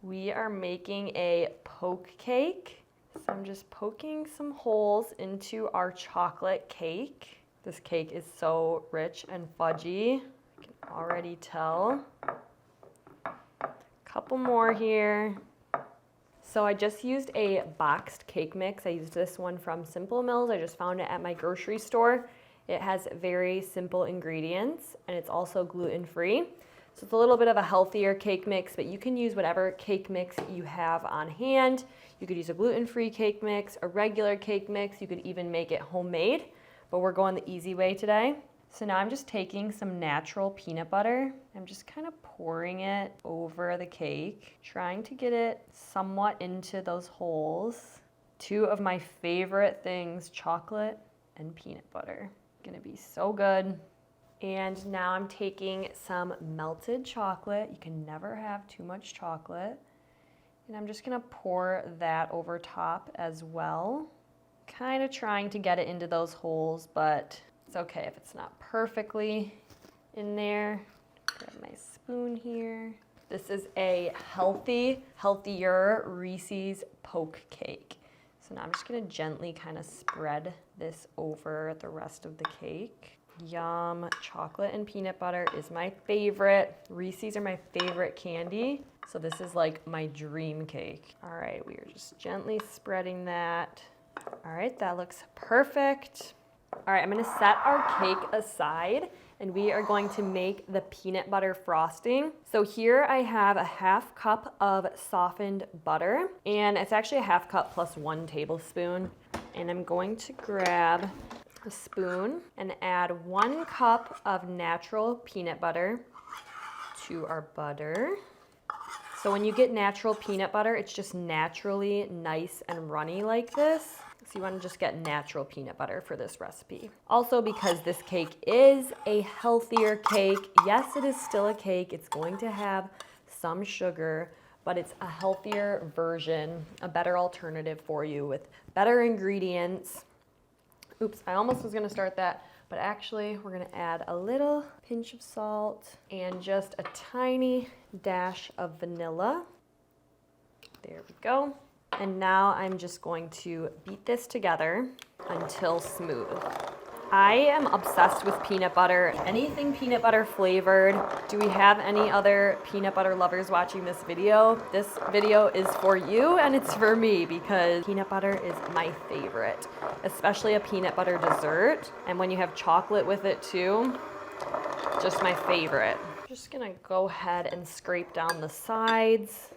We are making a poke cake. So I'm just poking some holes into our chocolate cake. This cake is so rich and fudgy. I can already tell. Couple more here. So I just used a boxed cake mix. I used this one from Simple Mills. I just found it at my grocery store. It has very simple ingredients and it's also gluten-free. So it's a little bit of a healthier cake mix, but you can use whatever cake mix you have on hand. You could use a gluten-free cake mix, a regular cake mix. You could even make it homemade, but we're going the easy way today. So now I'm just taking some natural peanut butter. I'm just kind of pouring it over the cake, trying to get it somewhat into those holes. Two of my favorite things, chocolate and peanut butter. Gonna be so good. And now I'm taking some melted chocolate. You can never have too much chocolate. And I'm just gonna pour that over top as well. Kind of trying to get it into those holes, but it's okay if it's not perfectly in there. Grab my spoon here. This is a healthier Reese's poke cake. So now I'm just gonna gently kind of spread this over the rest of the cake. Yum, chocolate and peanut butter is my favorite. Reese's are my favorite candy. So this is like my dream cake. All right, we are just gently spreading that. All right, that looks perfect. All right, I'm gonna set our cake aside and we are going to make the peanut butter frosting. So here I have a 1/2 cup of softened butter, and it's actually a 1/2 cup plus 1 tablespoon. And I'm going to grab a spoon and add 1 cup of natural peanut butter to our butter. So when you get natural peanut butter, it's just naturally nice and runny like this. So you want to just get natural peanut butter for this recipe. Also, because this cake is a healthier cake, yes, it is still a cake. It's going to have some sugar, but it's a healthier version, a better alternative for you with better ingredients. Oops, I almost was gonna start that, but actually we're gonna add a little pinch of salt and just a tiny dash of vanilla. There we go. And now I'm just going to beat this together until smooth. I am obsessed with peanut butter, anything peanut butter flavored. Do we have any other peanut butter lovers watching this video? This video is for you and it's for me because peanut butter is my favorite, especially a peanut butter dessert. And when you have chocolate with it too, just my favorite. Just gonna go ahead and scrape down the sides.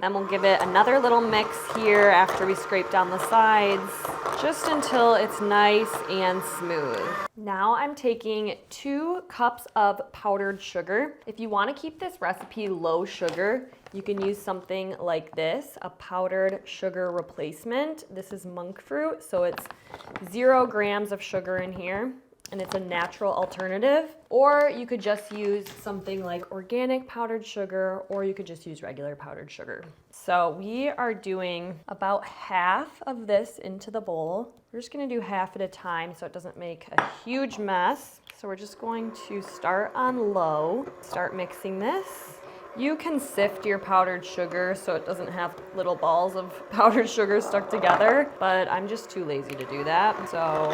Then we'll give it another little mix here after we scrape down the sides, just until it's nice and smooth. Now I'm taking 2 cups of powdered sugar. If you want to keep this recipe low sugar, you can use something like this, a powdered sugar replacement. This is monk fruit, so it's 0 grams of sugar in here. And it's a natural alternative. Or you could just use something like organic powdered sugar, or you could just use regular powdered sugar. So we are doing about half of this into the bowl. We're just gonna do half at a time so it doesn't make a huge mess. So we're just going to start on low, start mixing this. You can sift your powdered sugar so it doesn't have little balls of powdered sugar stuck together, but I'm just too lazy to do that. So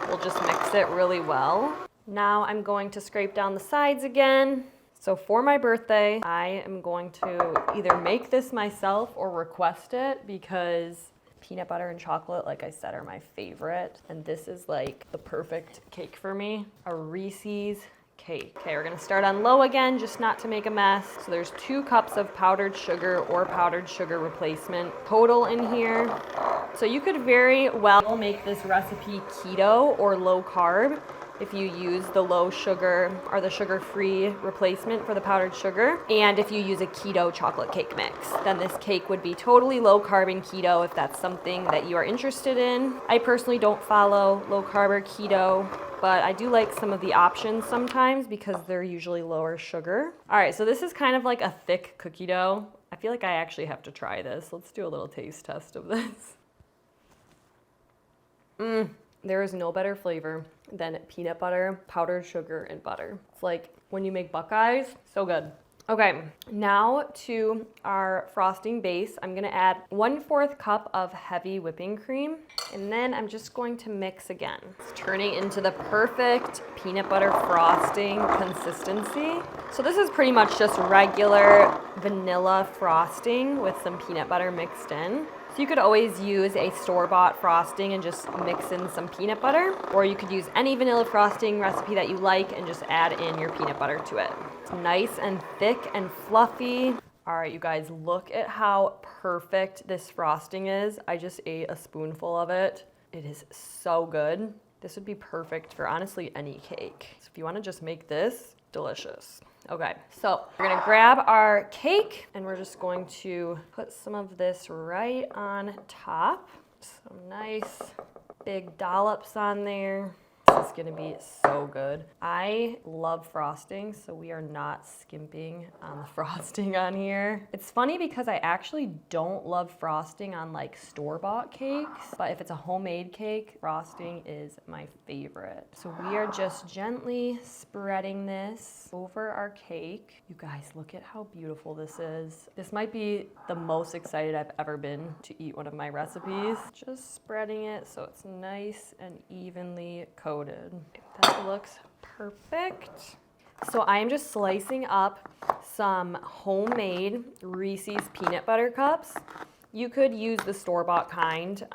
we'll just mix it really well. Now I'm going to scrape down the sides again. So for my birthday, I am going to either make this myself or request it because peanut butter and chocolate, like I said, are my favorite. And this is like the perfect cake for me, a Reese's Cake. Okay, we're gonna start on low again, just not to make a mess. So there's 2 cups of powdered sugar or powdered sugar replacement total in here. So you could very well make this recipe keto or low carb if you use the low sugar or the sugar-free replacement for the powdered sugar. And if you use a keto chocolate cake mix, then this cake would be totally low carb and keto if that's something that you are interested in. I personally don't follow low carb or keto, but I do like some of the options sometimes because they're usually lower sugar. All right, so this is kind of like a thick cookie dough. I feel like I actually have to try this. Let's do a little taste test of this. There is no better flavor than peanut butter, powdered sugar, and butter. It's like when you make Buckeyes, so good. Okay, now to our frosting base. I'm gonna add 1/4 cup of heavy whipping cream, and then I'm just going to mix again. It's turning into the perfect peanut butter frosting consistency. So this is pretty much just regular vanilla frosting with some peanut butter mixed in. So you could always use a store-bought frosting and just mix in some peanut butter, or you could use any vanilla frosting recipe that you like and just add in your peanut butter to it. It's nice and thick and fluffy. All right, you guys, look at how perfect this frosting is. I just ate a spoonful of it. It is so good. This would be perfect for honestly any cake. So if you want to just make this, delicious. Okay, so we're gonna grab our cake and we're just going to put some of this right on top. Some nice big dollops on there. This is gonna be so good. I love frosting, so we are not skimping on the frosting on here. It's funny because I actually don't love frosting on like store-bought cakes, but if it's a homemade cake, frosting is my favorite. So we are just gently spreading this over our cake. You guys, look at how beautiful this is. This might be the most excited I've ever been to eat one of my recipes. Just spreading it so it's nice and evenly coated. That looks perfect. So I am just slicing up some homemade Reese's peanut butter cups. You could use the store-bought kind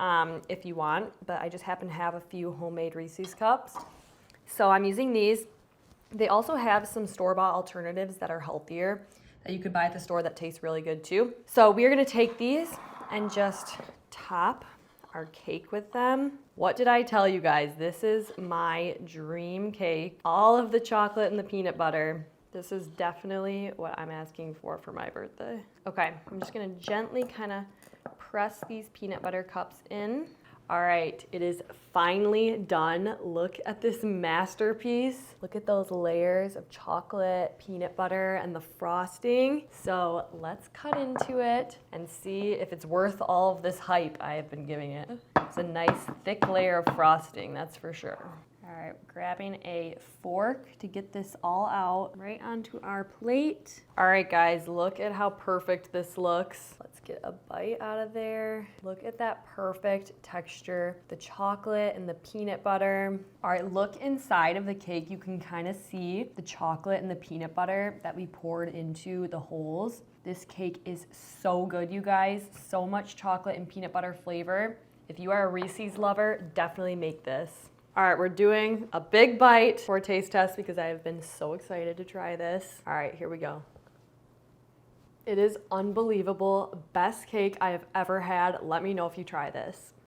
if you want, but I just happen to have a few homemade Reese's cups. So I'm using these. They also have some store-bought alternatives that are healthier that you could buy at the store that taste really good too. So we are gonna take these and just top our cake with them. What did I tell you guys? This is my dream cake. All of the chocolate and the peanut butter. This is definitely what I'm asking for my birthday. Okay, I'm just gonna gently kind of press these peanut butter cups in. All right, it is finally done. Look at this masterpiece. Look at those layers of chocolate, peanut butter, and the frosting. So let's cut into it and see if it's worth all of this hype I have been giving it. It's a nice thick layer of frosting, that's for sure. All right, grabbing a fork to get this all out right onto our plate. All right, guys, look at how perfect this looks. Let's get a bite out of there. Look at that perfect texture, the chocolate and the peanut butter. All right, look inside of the cake. You can kind of see the chocolate and the peanut butter that we poured into the holes. This cake is so good, you guys. So much chocolate and peanut butter flavor. If you are a Reese's lover, definitely make this. All right, we're doing a big bite for a taste test because I have been so excited to try this. All right, here we go. It is unbelievable. Best cake I have ever had. Let me know if you try this.